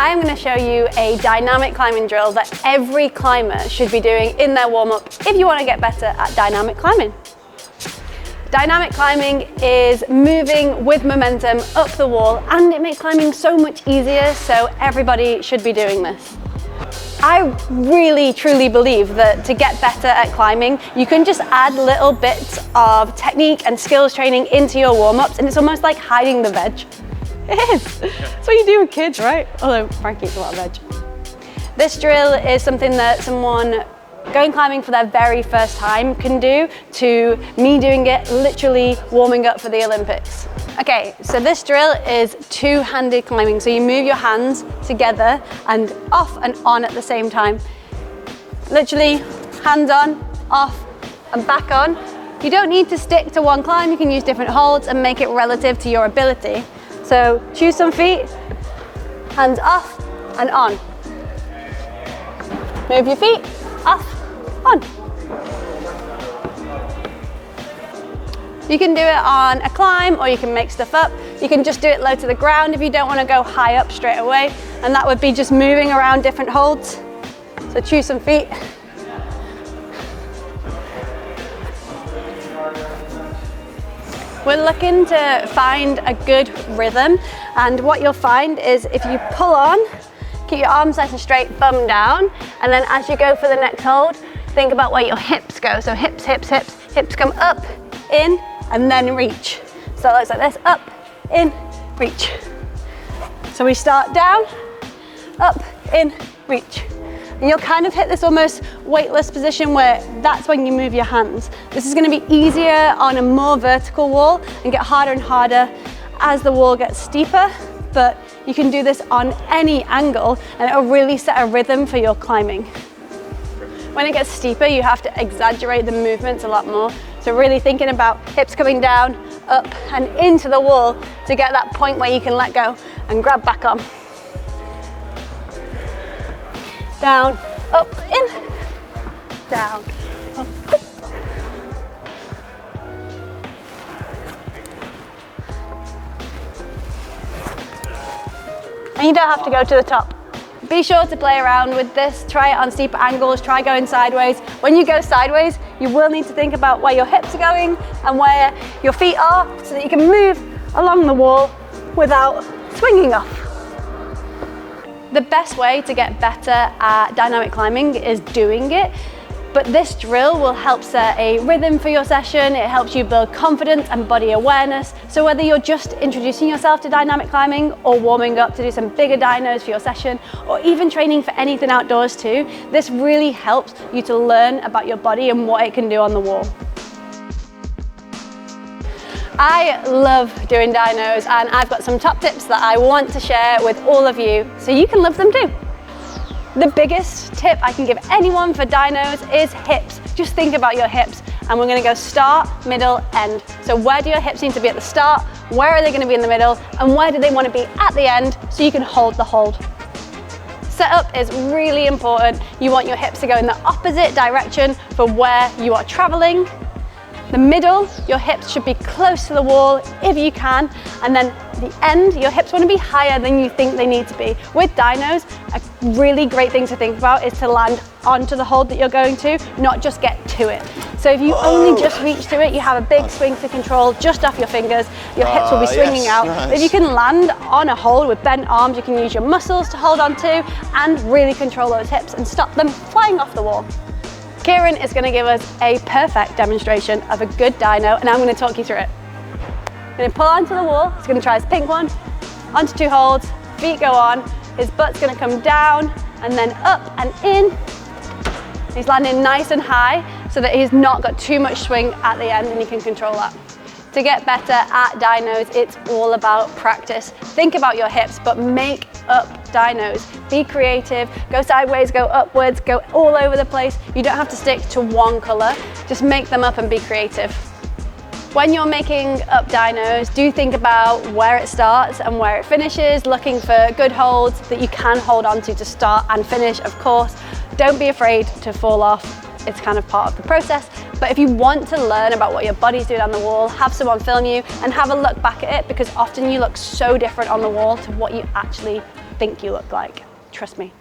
I'm going to show you a dynamic climbing drill that every climber should be doing in their warm-up if you want to get better at dynamic climbing. Dynamic climbing is moving with momentum up the wall, and it makes climbing so much easier, so everybody should be doing this. I really truly believe that to get better at climbing, you can just add little bits of technique and skills training into your warm-ups, and it's almost like hiding the veg. It is. That's what you do with kids, right? Although Frankie eats a lot of veg. This drill is something that someone going climbing for their very first time can do, to me doing it literally warming up for the Olympics. Okay, so this drill is two-handed climbing. So you move your hands together and off and on at the same time. Literally hands on, off and back on. You don't need to stick to one climb. You can use different holds and make it relative to your ability. So choose some feet, hands off and on. Move your feet, off, on. You can do it on a climb, or you can make stuff up. You can just do it low to the ground if you don't want to go high up straight away, and that would be just moving around different holds. So choose some feet. We're looking to find a good rhythm, and what you'll find is if you pull on, keep your arms nice and straight, bum down, and then as you go for the next hold, think about where your hips go. So hips, hips, hips, hips come up, in, and then reach. So it looks like this, up, in, reach. So we start down, up, in, reach. And you'll kind of hit this almost weightless position where that's when you move your hands. This is going to be easier on a more vertical wall and get harder and harder as the wall gets steeper, but you can do this on any angle and it'll really set a rhythm for your climbing. When it gets steeper, you have to exaggerate the movements a lot more. So really thinking about hips coming down, up and into the wall to get that point where you can let go and grab back on. Down, up, in, down, up, up. And you don't have to go to the top. Be sure to play around with this, try it on steeper angles, try going sideways. When you go sideways, you will need to think about where your hips are going and where your feet are so that you can move along the wall without swinging off. The best way to get better at dynamic climbing is doing it, but this drill will help set a rhythm for your session. It helps you build confidence and body awareness. So whether you're just introducing yourself to dynamic climbing or warming up to do some bigger dynos for your session, or even training for anything outdoors too, this really helps you to learn about your body and what it can do on the wall. I love doing dynos, and I've got some top tips that I want to share with all of you so you can love them too. The biggest tip I can give anyone for dynos is hips. Just think about your hips, and we're going to go start, middle, end. So where do your hips need to be at the start, where are they going to be in the middle, and where do they want to be at the end so you can hold the hold. Setup is really important. You want your hips to go in the opposite direction for where you are traveling. The middle, your hips should be close to the wall if you can, and then the end, your hips want to be higher than you think they need to be. With dynos, a really great thing to think about is to land onto the hold that you're going to, not just get to it. So if you only just reach to it, you have a big swing for control just off your fingers, your hips will be swinging out. Nice. If you can land on a hold with bent arms, you can use your muscles to hold on to and really control those hips and stop them flying off the wall. Kieran is going to give us a perfect demonstration of a good dyno, and I'm going to talk you through it. I'm going to pull onto the wall. He's going to try his pink one, onto two holds, feet go on, his butt's going to come down and then up and in. He's landing nice and high so that he's not got too much swing at the end, and he can control that. To get better at dynos, it's all about practice. Think about your hips, but make up dynos. Be creative, go sideways, go upwards, go all over the place. You don't have to stick to one color, just make them up and be creative. When you're making up dynos, do think about where it starts and where it finishes, looking for good holds that you can hold on to start and finish, of course. Don't be afraid to fall off. It's kind of part of the process. But if you want to learn about what your body's doing on the wall, have someone film you and have a look back at it, because often you look so different on the wall to what you actually think you look like. Trust me.